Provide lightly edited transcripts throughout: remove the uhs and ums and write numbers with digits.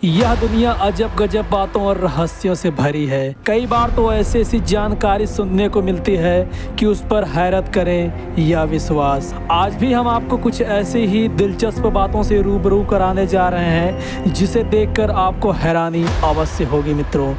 यह दुनिया अजब गजब बातों और रहस्यों से भरी है। कई बार तो ऐसी जानकारी सुनने को मिलती है कि उस पर हैरत करें या विश्वास। आज भी हम आपको कुछ ऐसी ही दिलचस्प बातों से रूबरू कराने जा रहे हैं जिसे देखकर आपको हैरानी अवश्य होगी। मित्रों,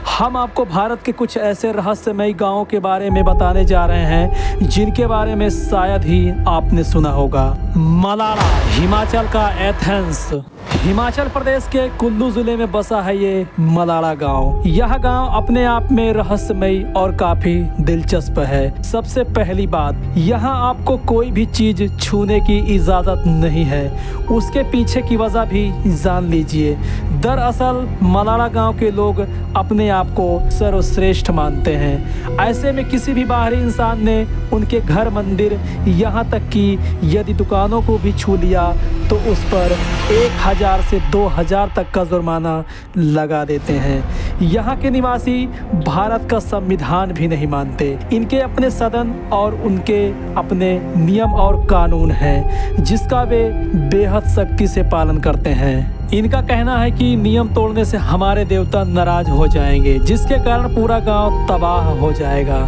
हम आपको भारत के कुछ ऐसे रहस्यमयी गांवों के बारे में बताने जा रहे हैं जिनके बारे में शायद ही आपने सुना होगा। मलाला, हिमाचल का एथेंस। हिमाचल प्रदेश के कुल्लू जिले में बसा है ये मलाला गांव। यह गांव अपने आप में रहस्यमयी और काफी दिलचस्प है। सबसे पहली बात, यहाँ आपको कोई भी चीज छूने की इजाजत नहीं है। उसके पीछे की वजह भी जान लीजिए। दरअसल मलाला गांव के लोग अपने आप को सर्वश्रेष्ठ मानते हैं। ऐसे में किसी भी बाहरी इंसान ने उनके घर, मंदिर, यहाँ तक कि यदि दुकानों को भी छू लिया तो उस पर 1000 से 2000 तक का जुर्माना लगा देते हैं। यहाँ के निवासी भारत का संविधान भी नहीं मानते। इनके अपने सदन और उनके अपने नियम और कानून हैं जिसका वे बेहद सख्ती से पालन करते हैं। इनका कहना है कि नियम तोड़ने से हमारे देवता नाराज हो जाएंगे, जिसके कारण पूरा गांव तबाह हो जाएगा।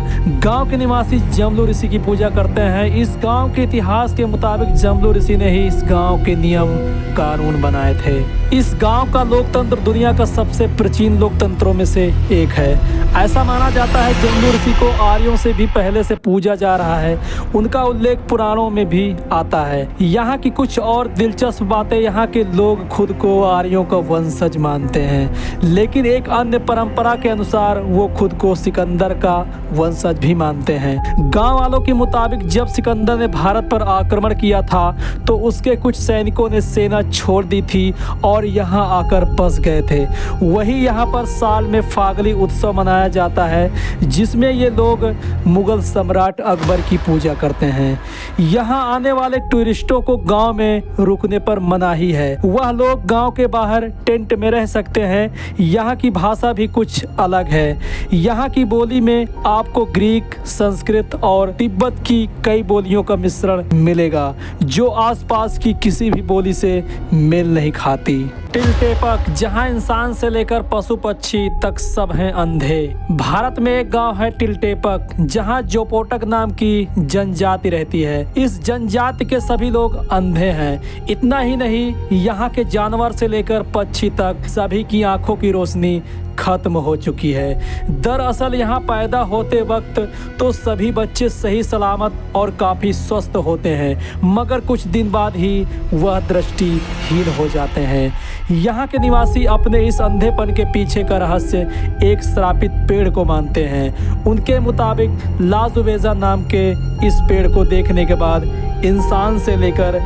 गांव के निवासी जमलू ऋषि की पूजा करते हैं। इस गांव के इतिहास के मुताबिक जमलू ऋषि ने ही इस गांव के नियम कानून बनाए थे। इस गांव का लोकतंत्र दुनिया का सबसे प्राचीन लोकतंत्रों में से एक है। ऐसा माना जाता है जमलू ऋषि को आर्यों से भी पहले से पूजा जा रहा है। उनका उल्लेख पुराणों में भी आता है। यहाँ की कुछ और दिलचस्प बातें, यहाँ के लोग खुद को आर्यों का वंशज मानते हैं, लेकिन एक अन्य परंपरा के अनुसार वो खुद को सिकंदर का वंशज भी मानते हैं। गांव वालों के मुताबिक जब सिकंदर ने भारत पर आक्रमण किया था तो उसके कुछ सैनिकों ने सेना छोड़ दी थी और यहाँ आकर बस गए थे। वही यहाँ पर साल में फागली उत्सव मनाया जाता है जिसमें ये लोग मुगल सम्राट अकबर की पूजा करते हैं। यहाँ आने वाले टूरिस्टों को गांव में रुकने पर मनाही है। वह लोग गांव के बाहर टेंट में रह सकते हैं। यहाँ की भाषा भी कुछ अलग है। यहाँ की बोली में आपको ग्रीक, संस्कृत और तिब्बत की कई बोलियों का मिश्रण मिलेगा जो आसपास की किसी भी बोली से मेल नहीं खाती। टिलटेपक, जहाँ इंसान से लेकर पशु पक्षी तक सब हैं अंधे। भारत में एक गांव है टिलटेपक जहाँ जोपोटक नाम की जनजाति रहती है। इस जनजाति के सभी लोग अंधे हैं। इतना ही नहीं, यहाँ के जानवर से लेकर पक्षी तक सभी की आंखों की रोशनी खत्म हो चुकी है। दरअसल यहाँ पैदा होते वक्त तो सभी बच्चे सही सलामत और काफ़ी स्वस्थ होते हैं, मगर कुछ दिन बाद ही वह दृष्टिहीन हो जाते हैं। यहाँ के निवासी अपने इस अंधेपन के पीछे का रहस्य एक श्रापित पेड़ को मानते हैं। उनके मुताबिक लाजुबेजा नाम के इस पेड़ को देखने के बाद इंसान से लेकर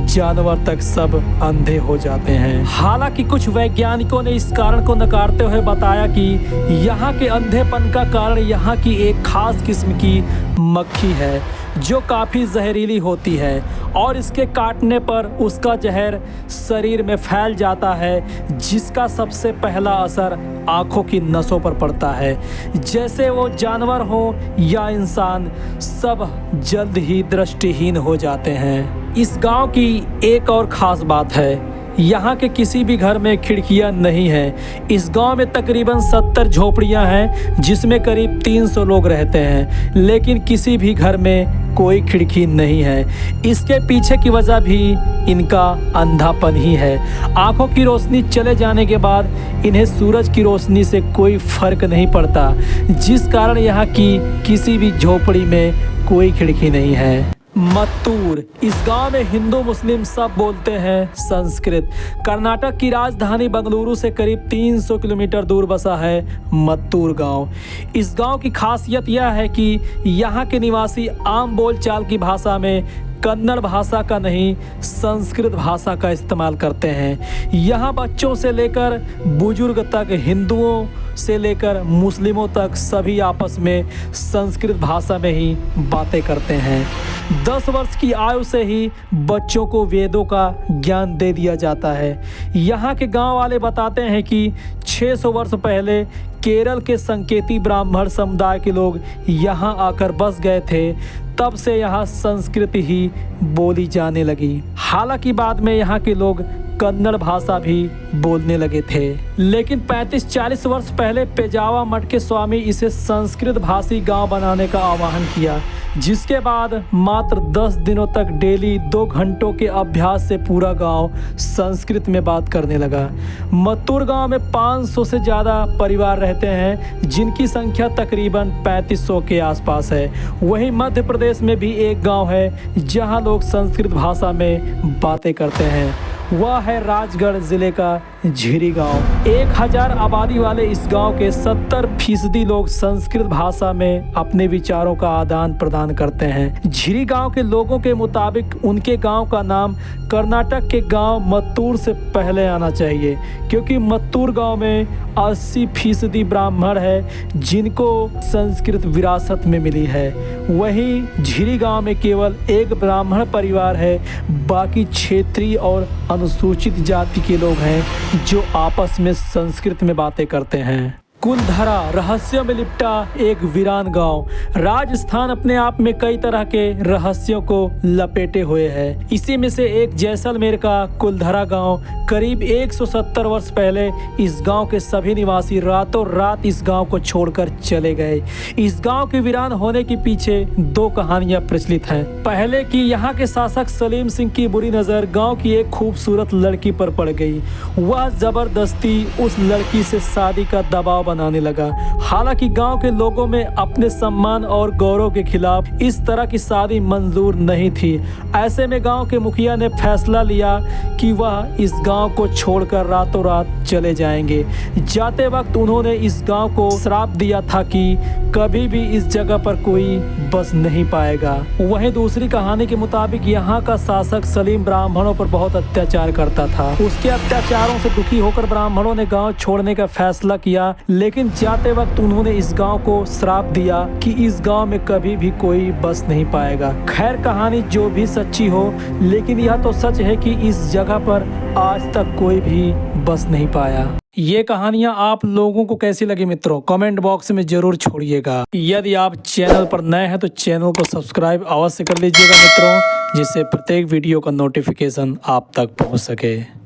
जानवर तक सब अंधे हो जाते हैं। हालांकि कुछ वैज्ञानिकों ने इस कारण को नकारते हुए बताया कि यहाँ के अंधेपन का कारण यहाँ की एक खास किस्म की मक्खी है जो काफ़ी जहरीली होती है और इसके काटने पर उसका जहर शरीर में फैल जाता है, जिसका सबसे पहला असर आँखों की नसों पर पड़ता है। जैसे वो जानवर हो या इंसान, सब जल्द ही दृष्टिहीन हो जाते हैं। इस गांव की एक और ख़ास बात है, यहाँ के किसी भी घर में खिड़कियाँ नहीं हैं। इस गांव में तकरीबन 70 झोपड़ियाँ हैं जिसमें करीब 300 लोग रहते हैं, लेकिन किसी भी घर में कोई खिड़की नहीं है। इसके पीछे की वजह भी इनका अंधापन ही है। आँखों की रोशनी चले जाने के बाद इन्हें सूरज की रोशनी से कोई फर्क नहीं पड़ता, जिस कारण यहाँ की किसी भी झोपड़ी में कोई खिड़की नहीं है। मत्तूर, इस गांव में हिंदू मुस्लिम सब बोलते हैं संस्कृत। कर्नाटक की राजधानी बेंगलुरु से करीब 300 किलोमीटर दूर बसा है मत्तूर गांव। इस गांव की खासियत यह है कि यहाँ के निवासी आम बोलचाल की भाषा में कन्नड़ भाषा का नहीं, संस्कृत भाषा का इस्तेमाल करते हैं। यहाँ बच्चों से लेकर बुजुर्ग तक, हिंदुओं से लेकर मुस्लिमों तक सभी आपस में संस्कृत भाषा में ही बातें करते हैं। 10 वर्ष की आयु से ही बच्चों को वेदों का ज्ञान दे दिया जाता है। यहाँ के गांव वाले बताते हैं कि 6 600 वर्ष पहले केरल के संकेती ब्राह्मण समुदाय के लोग यहाँ आकर बस गए थे, तब से यहाँ संस्कृत ही बोली जाने लगी। हालांकि बाद में यहाँ के लोग कन्नड़ भाषा भी बोलने लगे थे, लेकिन 35-40 वर्ष पहले पेजावा मठ के स्वामी इसे संस्कृत भाषी गांव बनाने का आह्वान किया, जिसके बाद मात्र 10 दिनों तक डेली 2 घंटों के अभ्यास से पूरा गांव संस्कृत में बात करने लगा। मत्तूर गांव में 500 से ज़्यादा परिवार रहते हैं, जिनकी संख्या तकरीबन 3500 के आसपास है। वहीं मध्य प्रदेश में भी एक गांव है जहां लोग संस्कृत भाषा में बातें करते हैं, वह है राजगढ़ जिले का झिरी गांव। 1000 आबादी वाले इस गांव के 70% लोग संस्कृत भाषा में अपने विचारों का आदान प्रदान करते हैं। झिरी गांव के लोगों के मुताबिक उनके गांव का नाम कर्नाटक के गांव मत्तूर से पहले आना चाहिए, क्योंकि मत्तूर गांव में 80% ब्राह्मण है जिनको संस्कृत विरासत में मिली है। वहीं झिरी गांव में केवल एक ब्राह्मण परिवार है, बाकी क्षेत्रीय और अनुसूचित जाति के लोग हैं जो आपस में संस्कृत में बातें करते हैं। कुलधरा रहस्यों में लिपटा एक वीरान गांव। राजस्थान अपने आप में कई तरह के रहस्यों को लपेटे हुए है। इसी में से एक जैसलमेर का कुलधरा गांव। करीब 170 वर्ष पहले इस गांव के सभी निवासी रातों रात इस गांव को छोड़कर चले गए। इस गांव के वीरान होने के पीछे 2 कहानियां प्रचलित हैं। पहले कि यहाँ के शासक सलीम सिंह की बुरी नज़र गांव की एक खूबसूरत लड़की पर पड़ गई। वह जबरदस्ती उस लड़की से शादी का दबाव बनाने लगा। हालांकि गांव के लोगों में अपने सम्मान और गौरव के खिलाफ इस तरह की शादी मंजूर नहीं थी। ऐसे में गांव के मुखिया ने फैसला लिया कि वह इस गांव को छोड़कर रातों रात चले जाएंगे। जाते वक्त उन्होंने इस गांव को श्राप दिया था कि कभी भी इस जगह पर कोई बस नहीं पाएगा। वहीं दूसरी कहानी के मुताबिक यहाँ का शासक सलीम ब्राह्मणों पर बहुत अत्याचार करता था। उसके अत्याचारों से दुखी होकर ब्राह्मणों ने गांव छोड़ने का फैसला किया, लेकिन जाते वक्त उन्होंने इस गांव को श्राप दिया कि इस गांव में कभी भी कोई बस नहीं पाएगा। खैर, कहानी जो भी सच्ची हो, लेकिन यह तो सच है कि इस जगह पर आज तक कोई भी बस नहीं पाया। ये कहानियाँ आप लोगों को कैसी लगी मित्रों, कमेंट बॉक्स में जरूर छोड़िएगा। यदि आप चैनल पर नए हैं तो चैनल को सब्सक्राइब अवश्य कर लीजिएगा मित्रों, जिससे प्रत्येक वीडियो का नोटिफिकेशन आप तक पहुंच सके।